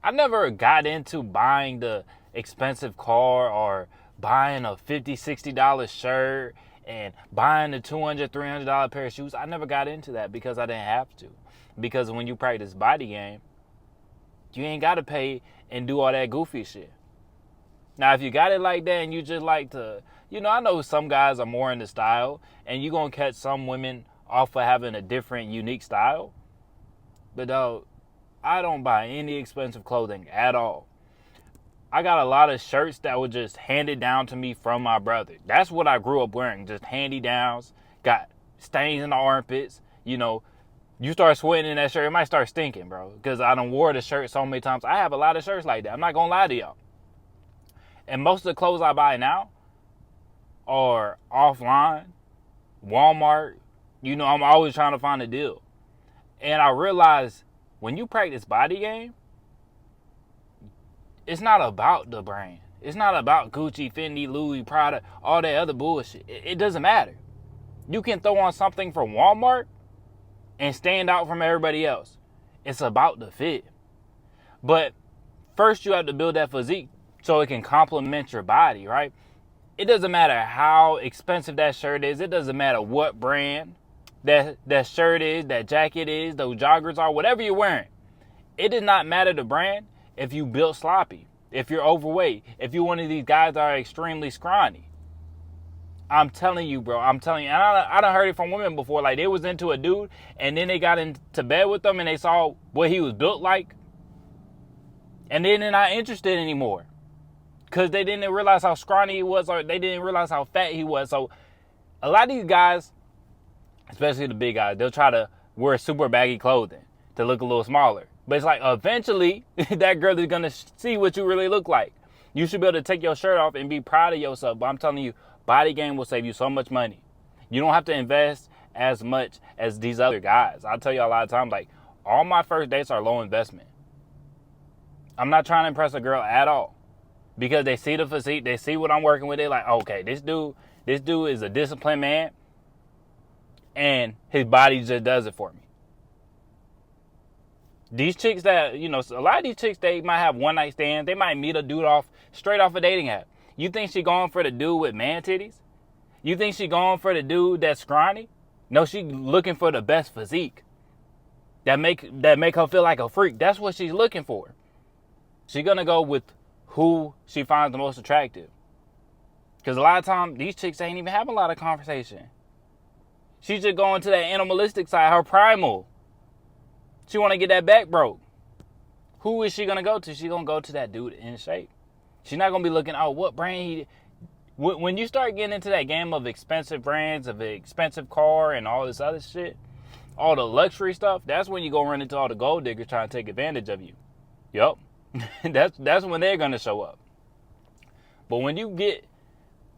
I never got into buying the expensive car or buying a $50, $60 shirt and buying a $200, $300 pair of shoes. I never got into that because I didn't have to. Because when you practice body game, you ain't got to pay and do all that goofy shit. Now, if you got it like that and you just like to, I know some guys are more into style and you're going to catch some women off of having a different, unique style. But though, I don't buy any expensive clothing at all. I got a lot of shirts that were just handed down to me from my brother. That's what I grew up wearing, just handy-downs. Got stains in the armpits. You start sweating in that shirt, it might start stinking, bro. Because I done wore the shirt so many times. I have a lot of shirts like that. I'm not going to lie to y'all. And most of the clothes I buy now are offline, Walmart. I'm always trying to find a deal. And I realized when you practice body game, it's not about the brand. It's not about Gucci, Fendi, Louis, Prada, all that other bullshit. It doesn't matter. You can throw on something from Walmart and stand out from everybody else. It's about the fit. But first you have to build that physique so it can complement your body, right? It doesn't matter how expensive that shirt is. It doesn't matter what brand that shirt is, that jacket is, those joggers are, whatever you're wearing. It does not matter the brand if you built sloppy, if you're overweight, if you're one of these guys that are extremely scrawny. I'm telling you, bro. I'm telling you. And I done heard it from women before. Like, they was into a dude, and then they got into bed with him, and they saw what he was built like. And then they're not interested anymore. Because they didn't realize how scrawny he was, or they didn't realize how fat he was. So, a lot of these guys, especially the big guys, they'll try to wear super baggy clothing to look a little smaller. But it's like, eventually, that girl is going to see what you really look like. You should be able to take your shirt off and be proud of yourself. But I'm telling you, body game will save you so much money. You don't have to invest as much as these other guys. I'll tell you a lot of times, like, all my first dates are low investment. I'm not trying to impress a girl at all. Because they see the physique, they see what I'm working with. They're like, okay, this dude is a disciplined man. And his body just does it for me. These chicks that, a lot of these chicks, they might have one night stands. They might meet a dude straight off a dating app. You think she going for the dude with man titties? You think she going for the dude that's scrawny? No, she looking for the best physique. That make her feel like a freak. That's what she's looking for. She's going to go with who she finds the most attractive. Because a lot of times, these chicks ain't even having a lot of conversation. She's just going to that animalistic side, her primal. She want to get that back broke. Who is she going to go to? She's going to go to that dude in shape. She's not going to be looking, what brand he... When you start getting into that game of expensive brands, of an expensive car and all this other shit, all the luxury stuff, that's when you go run into all the gold diggers trying to take advantage of you. Yup. That's when they're going to show up. But when you get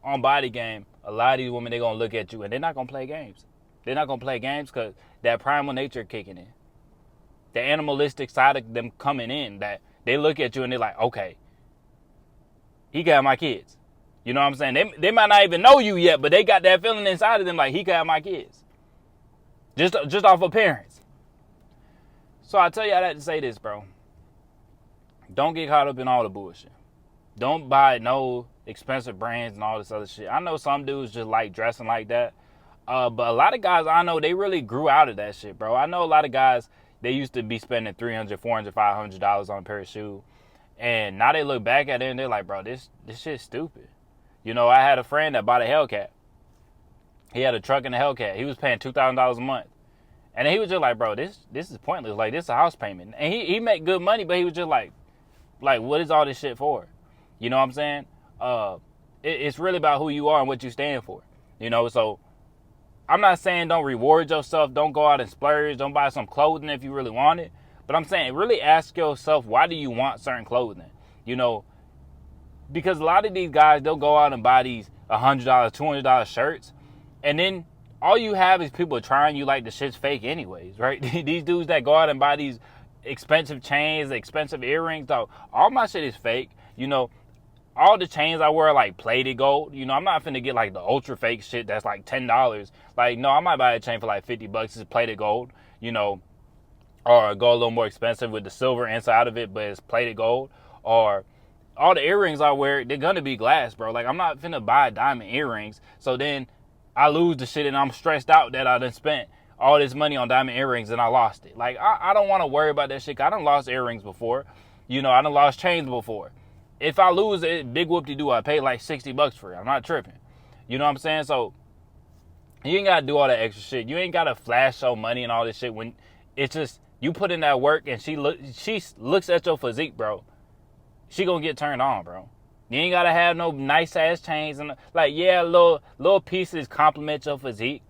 on body game, a lot of these women, they're going to look at you and they're not going to play games. They're not going to play games because that primal nature kicking in. The animalistic side of them coming in, that they look at you and they're like, okay, he got my kids. You know what I'm saying? They might not even know you yet, but they got that feeling inside of them like he got my kids. Just off appearance. So I tell you all that to say this, bro. Don't get caught up in all the bullshit. Don't buy no expensive brands and all this other shit. I know some dudes just like dressing like that. But a lot of guys I know, they really grew out of that shit, bro. I know a lot of guys, they used to be spending $300, $400, $500 on a pair of shoes. And now they look back at it and they're like, bro, this shit's stupid. I had a friend that bought a Hellcat. He had a truck and a Hellcat. He was paying $2,000 a month. And he was just like, bro, this is pointless. Like, this is a house payment. And he made good money, but he was just like, what is all this shit for? You know what I'm saying? It's really about who you are and what you stand for. So I'm not saying don't reward yourself. Don't go out and splurge. Don't buy some clothing if you really want it. But I'm saying really ask yourself, why do you want certain clothing? Because a lot of these guys, they'll go out and buy these $100, $200 shirts. And then all you have is people trying you like the shit's fake anyways, right? These dudes that go out and buy these expensive chains, expensive earrings, dog, all my shit is fake. All the chains I wear are like plated gold. I'm not finna get like the ultra fake shit that's like $10. Like, no, I might buy a chain for like $50. It's plated gold. or go a little more expensive with the silver inside of it, but it's plated gold, or all the earrings I wear, they're gonna be glass, bro. Like, I'm not finna buy diamond earrings, so then I lose the shit and I'm stressed out that I done spent all this money on diamond earrings and I lost it. Like, I don't want to worry about that shit. I done lost earrings before. I done lost chains before. If I lose it, big whoop-de-doo, I pay like $60 for it. I'm not tripping. You know what I'm saying? So, you ain't got to do all that extra shit. You ain't got to flash show money and all this shit when it's just, you put in that work and she looks at your physique, bro. She gonna get turned on, bro. You ain't gotta have no nice ass chains and like, yeah, little pieces compliment your physique.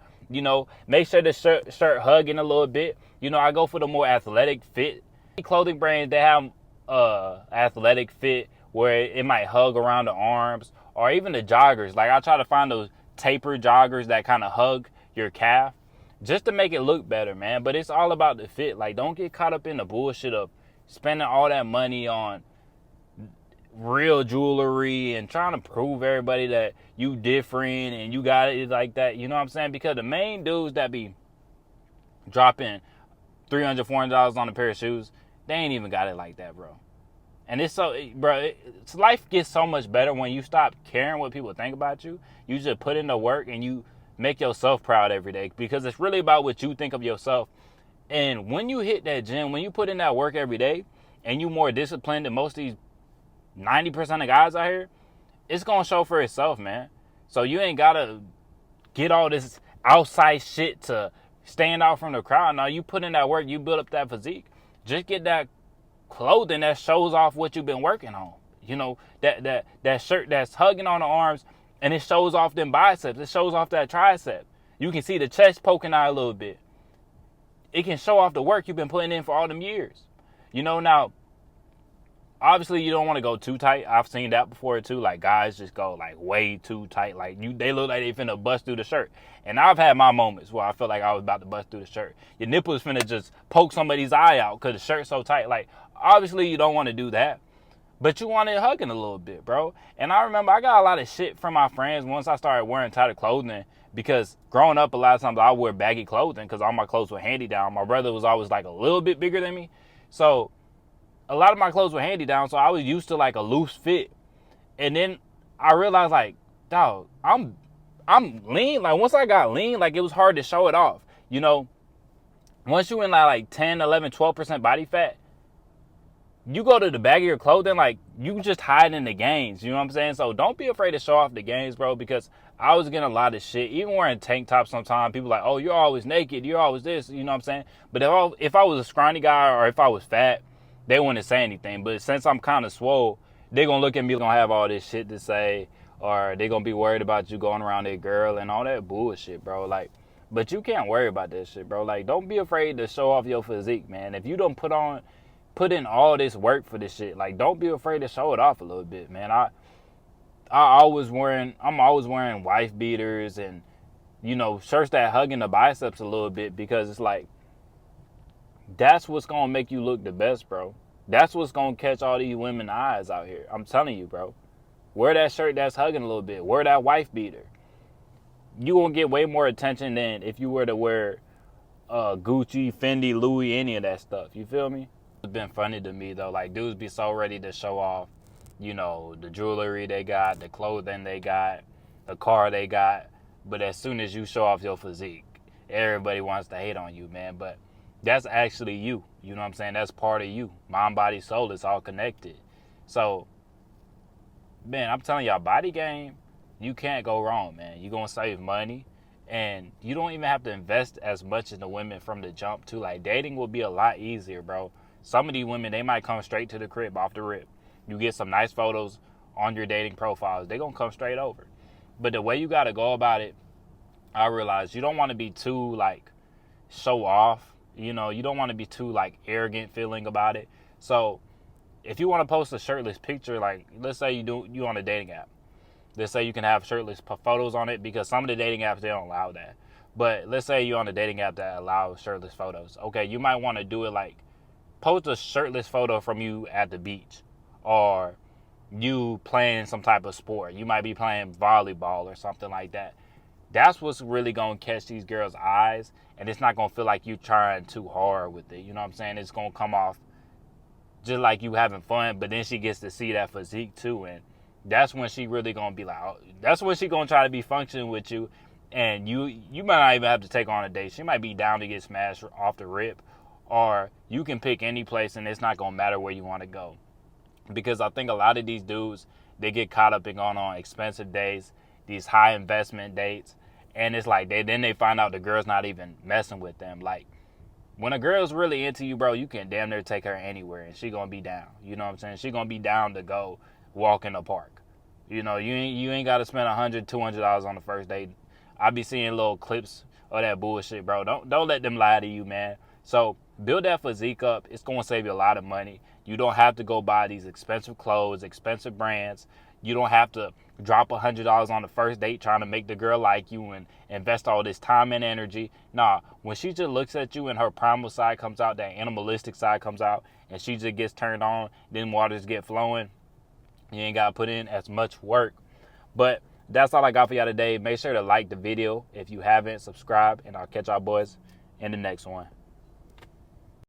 Make sure the shirt hugging a little bit. I go for the more athletic fit. Clothing brands, they have athletic fit where it might hug around the arms, or even the joggers. Like, I try to find those taper joggers that kind of hug your calf just to make it look better, man. But it's all about the fit. Like, don't get caught up in the bullshit of spending all that money on real jewelry and trying to prove everybody that you different and you got it like that. You know what I'm saying? Because the main dudes that be dropping $300, $400 on a pair of shoes, they ain't even got it like that, bro. And it's so, bro, life gets so much better when you stop caring what people think about you. You just put in the work and you make yourself proud every day, because it's really about what you think of yourself. And when you hit that gym, when you put in that work every day and you more disciplined than most of these 90% of guys out here, it's going to show for itself, man. So you ain't got to get all this outside shit to stand out from the crowd. Now, you put in that work, you build up that physique. Just get that clothing that shows off what you've been working on. That shirt that's hugging on the arms and it shows off them biceps. It shows off that tricep. You can see the chest poking out a little bit. It can show off the work you've been putting in for all them years. Now, obviously, you don't want to go too tight. I've seen that before, too. Like, guys just go, like, way too tight. Like, they look like they finna bust through the shirt. And I've had my moments where I felt like I was about to bust through the shirt. Your nipples finna just poke somebody's eye out because the shirt's so tight. Like, obviously, you don't want to do that. But you want it hugging a little bit, bro. And I remember I got a lot of shit from my friends once I started wearing tighter clothing, because growing up, a lot of times I would wear baggy clothing because all my clothes were hand-me-down. My brother was always, like, a little bit bigger than me. So a lot of my clothes were hand-me-down, so I was used to, like, a loose fit. And then I realized, like, dog, I'm lean. Like, once I got lean, like, it was hard to show it off. Once you in like 10, 11, 12% body fat, you go to the baggier clothing, like, you just hide in the gains. You know what I'm saying? So don't be afraid to show off the gains, bro, because I was getting a lot of shit. Even wearing tank tops sometimes, people like, oh, you're always naked. You're always this. You know what I'm saying? But if I was a scrawny guy or if I was fat, they wouldn't say anything. But since I'm kind of swole, they're going to look at me, going to have all this shit to say, or they're going to be worried about you going around their girl and all that bullshit, bro. Like, but you can't worry about that shit, bro. Like, don't be afraid to show off your physique, man. If you don't put in all this work for this shit, like, don't be afraid to show it off a little bit, man. I'm always wearing wife beaters and, shirts that hugging the biceps a little bit, because it's like, that's what's going to make you look the best, bro. That's what's going to catch all these women's eyes out here. I'm telling you, bro. Wear that shirt that's hugging a little bit. Wear that wife beater. You going to get way more attention than if you were to wear Gucci, Fendi, Louis, any of that stuff. You feel me? It's been funny to me, though. Like, dudes be so ready to show off, the jewelry they got, the clothing they got, the car they got. But as soon as you show off your physique, everybody wants to hate on you, man. But that's actually you. You know what I'm saying? That's part of you. Mind, body, soul, it's all connected. So, man, I'm telling y'all, body game, you can't go wrong, man. You're going to save money. And you don't even have to invest as much in the women from the jump, too. Like, dating will be a lot easier, bro. Some of these women, they might come straight to the crib off the rip. You get some nice photos on your dating profiles. They're going to come straight over. But the way you got to go about it, I realize you don't want to be too, like, show off. You don't want to be too, like, arrogant feeling about it. So if you want to post a shirtless picture, like, let's say you on a dating app. Let's say you can have shirtless photos on it, because some of the dating apps, they don't allow that. But let's say you're on a dating app that allows shirtless photos. Okay, you might want to do it like, post a shirtless photo from you at the beach, or you playing some type of sport. You might be playing volleyball or something like that. That's what's really gonna catch these girls' eyes, and it's not gonna feel like you trying too hard with it. You know what I'm saying? It's gonna come off just like you having fun, but then she gets to see that physique too, and that's when she really gonna be like, oh, that's when she gonna try to be functioning with you, and you might not even have to take her on a date. She might be down to get smashed off the rip, or you can pick any place, and it's not gonna matter where you want to go, because I think a lot of these dudes, they get caught up in going on expensive dates, these high investment dates, and it's like then they find out the girl's not even messing with them. Like, when a girl's really into you, bro, you can damn near take her anywhere and she gonna be down. You know what I'm saying? She gonna be down to go walk in the park. You know, you ain't gotta spend $100, $200 on the first date. I be seeing little clips of that bullshit, bro. Don't let them lie to you, man. So build that physique up. It's gonna save you a lot of money. You don't have to go buy these expensive clothes, expensive brands. You don't have to drop $100 on the first date trying to make the girl like you and invest all this time and energy. Nah, when she just looks at you and her primal side comes out, that animalistic side comes out, and she just gets turned on, then waters get flowing. You ain't got to put in as much work. But that's all I got for y'all today. Make sure to like the video if you haven't, subscribe, and I'll catch y'all boys in the next one.